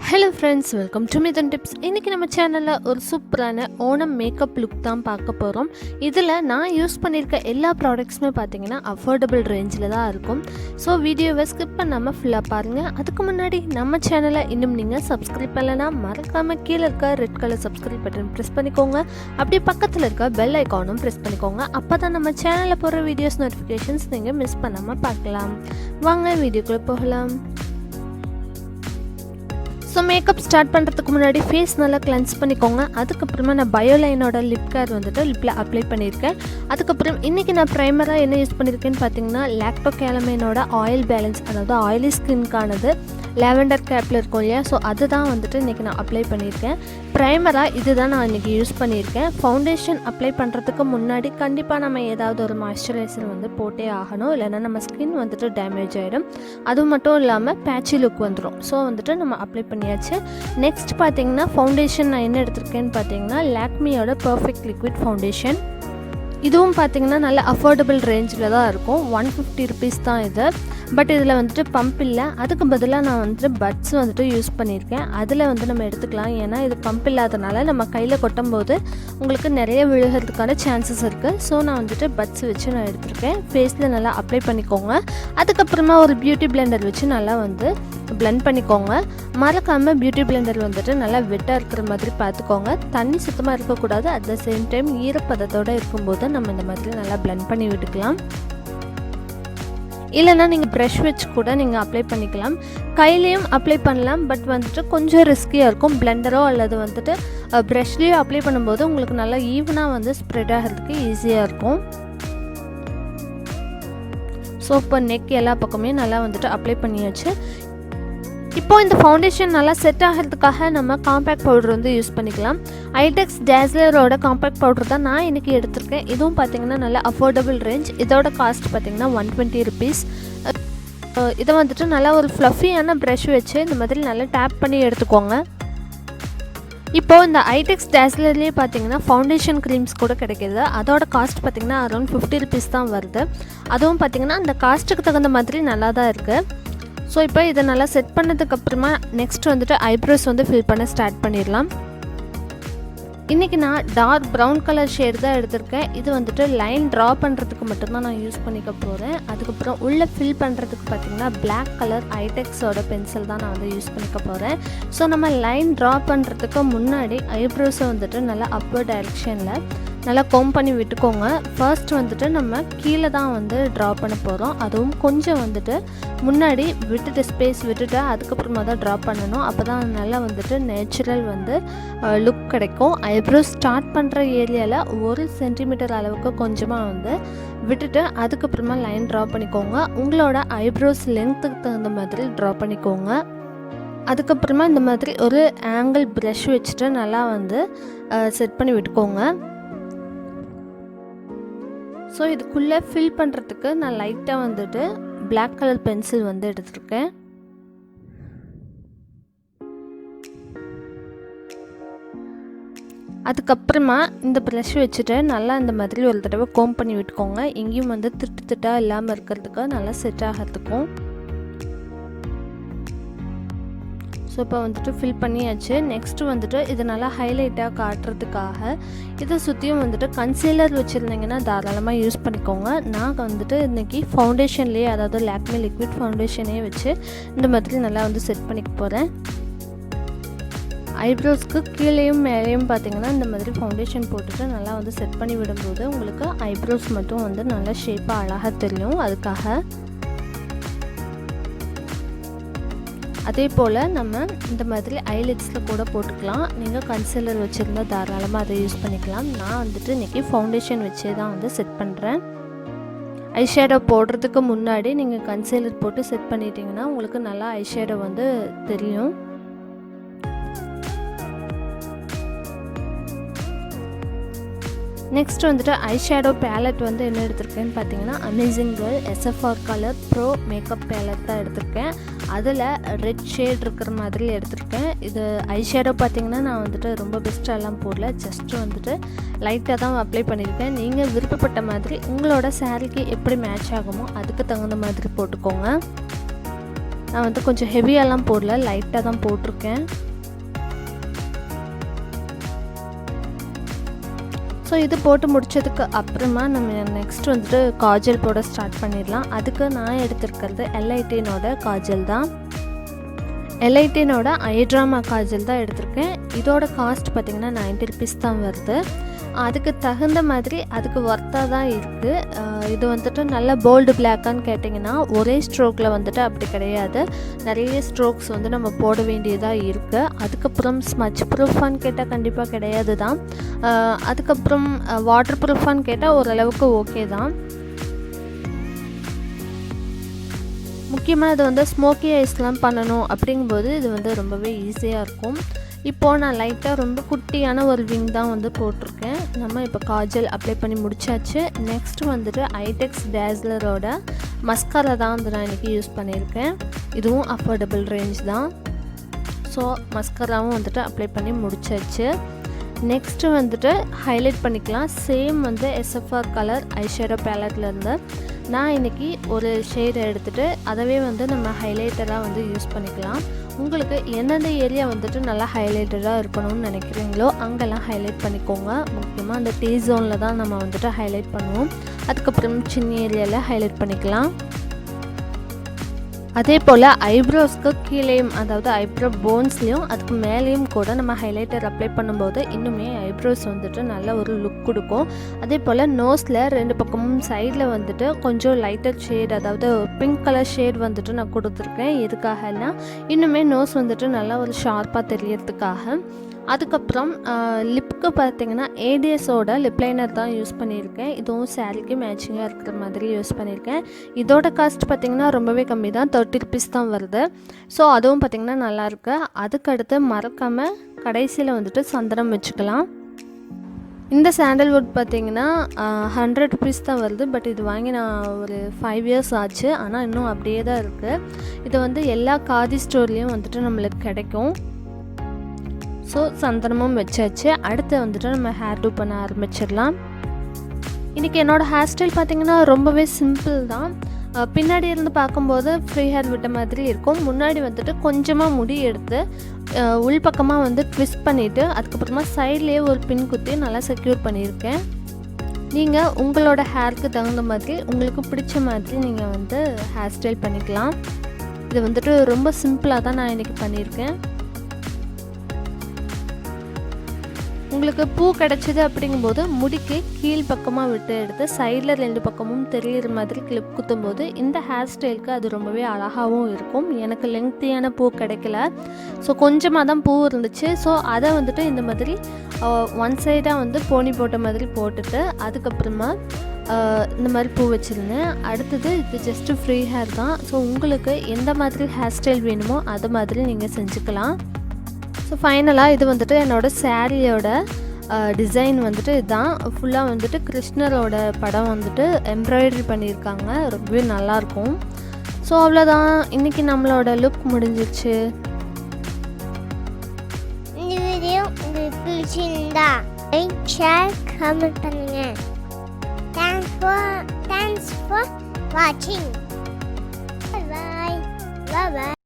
Hello friends, welcome to Mithuntips. இன்னைக்கு நம்ம சேனல்ல ஒரு சூப்பரான ஓணம் மேக்கப் லுக் தான் பார்க்க போறோம். இதுல நான் யூஸ் பண்ணிருக்க எல்லா ப்ராடக்ட்ஸ்மே பாத்தீங்கன்னா அஃபோர்டபிள் ரேஞ்சில தான் இருக்கும். சோ வீடியோவை ஸ்கிப் பண்ணாம ஃபுல்லா பாருங்க. அதுக்கு முன்னாடி நம்ம சேனலை இன்னும் நீங்க சப்ஸ்கிரைப் பண்ணலனா மறக்காம கீழ இருக்க red colour subscribe button press பண்ணிக்கோங்க. அப்படியே பக்கத்துல இருக்க பெல் ஐகானும் பிரஸ் பண்ணிக்கோங்க. அப்பதான் நம்ம சேனல்ல போற வீடியோஸ் நோட்டிஃபிகேஷன்ஸ் நீங்க மிஸ் பண்ணாம பார்க்கலாம். வாங்க வீடியோக்குள்ள போகலாம். ஸோ மேக்கப் ஸ்டார்ட் பண்ணுறதுக்கு முன்னாடி ஃபேஸ் நல்லா கிளென்ஸ் பண்ணிக்கோங்க. அதுக்கப்புறமா நான் பயோலைனோட லிப் கேர் வந்துட்டு லிப்பில் அப்ளை பண்ணியிருக்கேன். அதுக்கப்புறம் இன்றைக்கி நான் ப்ரைமராக என்ன யூஸ் பண்ணியிருக்கேன்னு பார்த்தீங்கன்னா லாக்டோகேலமைனோட ஆயில் பேலன்ஸ், அதாவது ஆயிலி ஸ்கின்கானது லாவெண்டர் கேப்பில் இருக்கும் இல்லையா, ஸோ அதுதான் வந்துட்டு இன்றைக்கி நான் அப்ளை பண்ணியிருக்கேன். ப்ரைமராக இது தான் நான் இன்றைக்கி யூஸ் பண்ணியிருக்கேன். ஃபவுண்டேஷன் அப்ளை பண்ணுறதுக்கு முன்னாடி கண்டிப்பாக நம்ம ஏதாவது ஒரு மாய்ஸ்சரைசர் வந்து போட்டே ஆகணும், இல்லைன்னா நம்ம ஸ்கின் வந்துட்டு டேமேஜ் ஆகிடும். அது மட்டும் இல்லாமல் பேட்சி லுக் வந்துடும். ஸோ வந்துட்டு நம்ம அப்ளை பண்ணியாச்சு. நெக்ஸ்ட் பார்த்தீங்கன்னா ஃபவுண்டேஷன் நான் என்ன எடுத்திருக்கேன்னு பார்த்தீங்கன்னா லாக்மியோட பர்ஃபெக்ட் லிக்விட் ஃபவுண்டேஷன். இதுவும் பார்த்திங்கன்னா நல்ல அஃபோர்டபுள் ரேஞ்சில் தான் இருக்கும். 150 ருபீஸ் தான் இது. பட் இதில் வந்துட்டு பம்ப் இல்லை. அதுக்கு பதிலாக நான் வந்துட்டு பட்ஸ் வந்துட்டு யூஸ் பண்ணியிருக்கேன். அதில் வந்து நம்ம எடுத்துக்கலாம். ஏன்னா இது பம்ப் இல்லாதனால நம்ம கையில் கொட்டும் போது உங்களுக்கு நிறைய விழுகிறதுக்கான சான்சஸ் இருக்குது. ஸோ நான் வந்துட்டு பட்ஸ் வச்சு நான் எடுத்திருக்கேன். ஃபேஸில் நல்லா அப்ளை பண்ணிக்கோங்க. அதுக்கப்புறமா ஒரு பியூட்டி பிளெண்டர் வச்சு நல்லா வந்து பிளெண்ட் பண்ணிக்கோங்க. மறக்காமல் பியூட்டி பிளெண்டர் வந்துட்டு நல்லா வெட்டாக இருக்கிற மாதிரி பார்த்துக்கோங்க. தண்ணி சுத்தமாக இருக்கக்கூடாது. அட் த சேம் டைம் ஈரப்பதத்தோடு இருக்கும்போது நம்ம இந்த மாதிரி நல்லா பிளெண்ட் பண்ணி விட்டுக்கலாம். இல்லைனா நீங்கள் ப்ரஷ் வச்சு கூட நீங்கள் அப்ளை பண்ணிக்கலாம். கையிலையும் அப்ளை பண்ணலாம். பட் வந்துட்டு கொஞ்சம் ரிஸ்கியாக இருக்கும். பிளெண்டரோ அல்லது வந்துட்டு ப்ரஷ்லேயோ அப்ளை பண்ணும்போது உங்களுக்கு நல்லா ஈவனாக வந்து ஸ்ப்ரெட் ஆகிறதுக்கு ஈஸியாக இருக்கும். ஸோ இப்போ நெக் எல்லா பக்கமே நல்லா வந்துட்டு அப்ளை பண்ணியாச்சு. இப்போது இந்த ஃபவுண்டேஷன் நல்லா செட் ஆகிறதுக்காக நம்ம காம்பேக்ட் பவுடர் வந்து யூஸ் பண்ணிக்கலாம். ஐடெக்ஸ் டேஸ்லரோட காம்பேக்ட் பவுடர் தான் நான் இன்றைக்கி எடுத்திருக்கேன். இதுவும் பார்த்திங்கன்னா நல்ல அஃபோர்டபுள் ரேஞ்ச். இதோட காஸ்ட் பார்த்திங்கன்னா 120 ருபீஸ். இதை வந்துட்டு நல்லா ஒரு ஃப்ளஃபியான ப்ரஷ் வச்சு இந்த மாதிரி நல்லா டேப் பண்ணி எடுத்துக்கோங்க. இப்போது இந்த ஐடெக்ஸ் டேஸ்லர்லேயே பார்த்தீங்கன்னா ஃபவுண்டேஷன் க்ரீம்ஸ் கூட கிடைக்கிது. அதோட காஸ்ட் பார்த்திங்கன்னா அரௌண்ட் 50 ருபீஸ் தான் வருது. அதுவும் பார்த்திங்கன்னா அந்த காஸ்ட்டுக்கு தகுந்த மாதிரி நல்லா தான் இருக்குது. ஸோ இப்போ இதை நல்லா செட் பண்ணதுக்கப்புறமா நெக்ஸ்ட் வந்துட்டு ஐப்ரோஸ் வந்து ஃபில் பண்ண ஸ்டார்ட் பண்ணிடலாம். இன்றைக்கி நான் டார்க் ப்ரௌன் கலர் ஷேட் தான் எடுத்திருக்கேன். இது வந்துட்டு லைன் ட்ரா பண்ணுறதுக்கு மட்டும்தான் நான் யூஸ் பண்ணிக்க போகிறேன். அதுக்கப்புறம் உள்ளே ஃபில் பண்ணுறதுக்கு பார்த்திங்கன்னா பிளாக் கலர் ஐடெக்ஸோட பென்சில் தான் நான் வந்து யூஸ் பண்ணிக்க போகிறேன். ஸோ நம்ம லைன் ட்ரா பண்ணுறதுக்கு முன்னாடி ஐப்ரோஸை வந்துட்டு நல்லா அப்பர் டைரெக்ஷனில் நல்லா கோம் பண்ணி விட்டுக்கோங்க. ஃபர்ஸ்ட் வந்துட்டு நம்ம கீழே தான் வந்து ட்ரா பண்ண போகிறோம். அதுவும் கொஞ்சம் வந்துட்டு முன்னாடி விட்டுட்டு ஸ்பேஸ் விட்டுட்டு அதுக்கப்புறமா தான் ட்ரா பண்ணணும். அப்போ தான் நல்லா வந்துட்டு நேச்சுரல் வந்து லுக் கிடைக்கும். ஐப்ரோஸ் ஸ்டார்ட் பண்ணுற ஏரியாவில் 1 சென்டிமீட்டர் அளவுக்கு கொஞ்சமாக வந்து விட்டுட்டு அதுக்கப்புறமா லைன் ட்ரா பண்ணிக்கோங்க. உங்களோட ஐப்ரோஸ் லென்த்துக்கு தகுந்த மாதிரி ட்ரா பண்ணிக்கோங்க. அதுக்கப்புறமா இந்த மாதிரி ஒரு ஆங்கிள் ப்ரஷ் வச்சுட்டு நல்லா வந்து செட் பண்ணி விட்டுக்கோங்க. ஸோ இதுக்குள்ளே ஃபில் பண்ணுறதுக்கு நான் லைட்டாக வந்துட்டு பிளாக் கலர் பென்சில் வந்து எடுத்துருக்கேன். அதுக்கப்புறமா இந்த ப்ரஷ் வச்சுட்டு நல்லா இந்த மாதிரி ஒரு தடவை கோம் பண்ணி விட்டுக்கோங்க. எங்கேயும் வந்து திட்டாக இல்லாமல் இருக்கிறதுக்கு நல்லா செட் ஆகிறதுக்கும். ஸோ இப்போ வந்துட்டு ஃபில் பண்ணியாச்சு. நெக்ஸ்ட்டு வந்துட்டு இது நல்லா ஹைலைட்டாக காட்டுறதுக்காக இதை சுற்றியும் வந்துட்டு கன்சீலர் வச்சுருந்தீங்கன்னா தாராளமாக யூஸ் பண்ணிக்கோங்க. நான் வந்துட்டு இன்றைக்கி ஃபவுண்டேஷன்லேயே, அதாவது லாக்மி லிக்விட் ஃபவுண்டேஷனே வச்சு இந்த மாதிரி நல்லா வந்து செட் பண்ணிக்க போகிறேன். ஐப்ரோஸ்க்கு கீழேயும் மேலேயும் பார்த்திங்கன்னா இந்த மாதிரி ஃபவுண்டேஷன் போட்டுட்டு நல்லா வந்து செட் பண்ணி விடும்போது உங்களுக்கு ஐப்ரோஸ் மட்டும் வந்து நல்லா ஷேப்பாக அழகாக தெரியும். அதுக்காக அதே போல் நம்ம இந்த மாதிரி ஐலிட்ஸில் கூட போட்டுக்கலாம். நீங்கள் கன்சீலர் வச்சுருந்தால் தாராளமாக அதை யூஸ் பண்ணிக்கலாம். நான் வந்துட்டு இன்றைக்கி ஃபவுண்டேஷன் வச்சே தான் வந்து செட் பண்ணுறேன். ஐஷேடோ போடுறதுக்கு முன்னாடி நீங்கள் கன்சீலர் போட்டு செட் பண்ணிட்டீங்கன்னா உங்களுக்கு நல்லா ஐஷேடோ வந்து தெரியும். நெக்ஸ்ட் வந்துட்டு ஐஷேடோ பேலட் வந்து என்ன எடுத்திருக்கேன்னு பார்த்தீங்கன்னா amazing girl SFR colour pro makeup palette தான் எடுத்திருக்கேன். அதில் ரெட் ஷேட் இருக்கிற மாதிரி எடுத்திருக்கேன். இது ஐஷேடோ பார்த்திங்கன்னா நான் வந்துட்டு ரொம்ப பெஸ்ட்டாலாம் போடல, ஜஸ்ட்டு வந்துட்டு லைட்டாக தான் அப்ளை பண்ணியிருக்கேன். நீங்கள் விருப்பப்பட்ட மாதிரி உங்களோட சாரீக்கு எப்படி மேட்ச் ஆகுமோ அதுக்கு தகுந்த மாதிரி போட்டுக்கோங்க. நான் வந்து கொஞ்சம் ஹெவியாலாம் போடல, லைட்டாக தான் போட்டிருக்கேன். ஸோ இது போட்டு முடித்ததுக்கு அப்புறமா நம்ம நெக்ஸ்ட் வந்துட்டு காஜல் போட ஸ்டார்ட் பண்ணிடலாம். அதுக்கு நான் எடுத்துருக்கிறது எல்ஐடினோட காஜல் தான். எல்ஐடினோட ஐட்ராமா காஜல் தான் எடுத்திருக்கேன். இதோட காஸ்ட் பார்த்திங்கன்னா 90 rupees தான் வருது. அதுக்கு தகுந்த மாதிரி அதுக்கு ஒர்த்தாக தான் இருக்குது. இது வந்துட்டு நல்ல போல்டு பிளாக்கான்னு கேட்டிங்கன்னா ஒரே ஸ்ட்ரோக்கில் வந்துட்டு அப்படி கிடையாது, நிறைய ஸ்ட்ரோக்ஸ் வந்து நம்ம போட வேண்டியதாக இருக்குது. அதுக்கப்புறம் ஸ்மச் ப்ரூஃபான்னு கேட்டால் கண்டிப்பாக கிடையாது தான். அதுக்கப்புறம் வாட்டர் ப்ரூஃபான்னு கேட்டால் ஓரளவுக்கு ஓகே தான். முக்கியமாக இது வந்து ஸ்மோக்கி ஐஸ்லாம் பண்ணணும் அப்படிங்கும்போது இது வந்து ரொம்பவே ஈஸியாக இருக்கும். இப்போது நான் லைட்டாக ரொம்ப குட்டியான ஒரு விங் தான் வந்து போட்டிருக்கேன். நம்ம இப்போ காஜல் அப்ளை பண்ணி முடிச்சாச்சு. நெக்ஸ்ட் வந்துட்டு ஐடெக்ஸ் டேஸ்லரோட மஸ்காரா தான் வந்து நான் இன்றைக்கி யூஸ் பண்ணியிருக்கேன். இதுவும் அஃபோர்டபுள் ரேஞ்ச் தான். ஸோ மஸ்காராவும் வந்துட்டு அப்ளை பண்ணி முடிச்சாச்சு. நெக்ஸ்ட்டு வந்துட்டு ஹைலைட் பண்ணிக்கலாம். சேம் வந்து எஸ்எஃப்ஆர் கலர் ஐஷேடோ பேலட்லேருந்து நான் இன்றைக்கி ஒரு ஷேடை எடுத்துகிட்டு அதவே வந்து நம்ம ஹைலைட்டராக வந்து யூஸ் பண்ணிக்கலாம். உங்களுக்கு எந்தெந்த ஏரியா வந்துட்டு நல்லா ஹைலைட்டடாக இருக்கணும்னு நினைக்கிறீங்களோ அங்கெல்லாம் ஹைலைட் பண்ணிக்கோங்க. முக்கியமாக அந்த டீ ஜோனில் தான் நம்ம வந்துட்டு ஹைலைட் பண்ணுவோம். அதுக்கப்புறம் சின்ன ஏரியாவில் ஹைலைட் பண்ணிக்கலாம். அதே போல் ஐப்ரோஸ்க்கு கீழேயும், அதாவது ஐப்ரோ போன்ஸ்லேயும் அதுக்கு மேலேயும் கூட நம்ம ஹைலைட்டர் அப்ளை பண்ணும்போது இன்னுமே ஐப்ரோஸ் வந்துட்டு நல்ல ஒரு லுக் கொடுக்கும். அதே போல் நோஸில் 2 பக்கமும் சைடில் வந்துட்டு கொஞ்சம் லைட்டர் ஷேட், அதாவது பிங்க் கலர் ஷேட் வந்துட்டு நான் கொடுத்துருக்கேன். எதுக்காகனா இன்னுமே நோஸ் வந்துட்டு நல்லா ஒரு ஷார்ப்பாக தெரியறதுக்காக. அதுக்கப்புறம் லிப்புக்கு பார்த்திங்கன்னா ஏடிஎஸோட லிப் லைனர் தான் யூஸ் பண்ணியிருக்கேன். இதுவும் சாரிக்கு மேட்சிங்காக இருக்கிற மாதிரி யூஸ் பண்ணியிருக்கேன். இதோட காஸ்ட் பார்த்திங்கன்னா ரொம்பவே கம்மி தான், 30 rupees தான் வருது. ஸோ அதுவும் பார்த்திங்கன்னா நல்லாயிருக்கு. அதுக்கடுத்து மறக்காமல் கடைசியில் வந்துட்டு சந்தனம் வச்சுக்கலாம். இந்த சாண்டல்வுட் பார்த்திங்கன்னா 100 rupees தான் வருது. பட் இது வாங்கி நான் ஒரு 5 years ஆச்சு. ஆனால் இன்னும் அப்படியே தான் இருக்குது. இது வந்து எல்லா காதி ஸ்டோர்லேயும் வந்துட்டு நம்மளுக்கு கிடைக்கும். ஸோ சந்தனமும் வச்சாச்சு. அடுத்து வந்துட்டு நம்ம ஹேர் டூ பண்ண ஆரம்பிச்சிடலாம். இன்றைக்கி என்னோடய ஹேர் ஸ்டைல் பார்த்திங்கன்னா ரொம்பவே சிம்பிள் தான். பின்னாடி இருந்து பார்க்கும்போது ஃப்ரீ ஹேர் விட்ட மாதிரி இருக்கும். முன்னாடி வந்துட்டு கொஞ்சமாக முடி எடுத்து உள்பக்கமாக வந்து ட்விஸ்ட் பண்ணிவிட்டு அதுக்கப்புறமா சைட்லேயே ஒரு பின் குத்தி நல்லா செக்யூர் பண்ணியிருக்கேன். நீங்கள் உங்களோட ஹேருக்கு தகுந்த மாதிரி உங்களுக்கு பிடிச்ச மாதிரி நீங்கள் வந்து ஹேர் ஸ்டைல் பண்ணிக்கலாம். இது வந்துட்டு ரொம்ப சிம்பிளாக தான் நான் இன்றைக்கி பண்ணியிருக்கேன். உங்களுக்கு பூ கிடச்சிது அப்படிங்கும்போது முடிக்கு கீழ் பக்கமாக விட்டு எடுத்து சைடில் 2 பக்கமும் தெரிகிற மாதிரி கிளிப் குத்தும்போது இந்த ஹேர் ஸ்டைலுக்கு அது ரொம்பவே அழகாகவும் இருக்கும். எனக்கு லெங்க்த்தியான பூ கிடைக்கல, ஸோ கொஞ்சமாக தான் பூ இருந்துச்சு. ஸோ அதை வந்துட்டு இந்த மாதிரி ஒன் சைடாக வந்து போனி போட்ட மாதிரி போட்டுட்டு அதுக்கப்புறமா இந்த மாதிரி பூ வச்சுருந்தேன். அடுத்தது இது ஜஸ்ட்டு ஃப்ரீ ஹேர் தான். ஸோ உங்களுக்கு எந்த மாதிரி ஹேர் ஸ்டைல் வேணுமோ அது மாதிரி நீங்கள் செஞ்சுக்கலாம். ஸோ ஃபைனலாக இது வந்துட்டு என்னோடய சாரியோட டிசைன் வந்துட்டு இதுதான். ஃபுல்லாக வந்துட்டு கிருஷ்ணரோட படம் வந்துட்டு எம்ப்ராய்டரி பண்ணியிருக்காங்க. ரொம்பவே நல்லாயிருக்கும். ஸோ அவ்வளோதான், இன்றைக்கி நம்மளோட லுக் முடிஞ்சிச்சு. இந்த வீடியோ உங்களுக்கு பிடிச்சிருந்தா லைக், ஷேர், கமெண்ட் பண்ணுங்க. தேங்க்ஸ் ஃபார் வாட்சிங். Bye bye.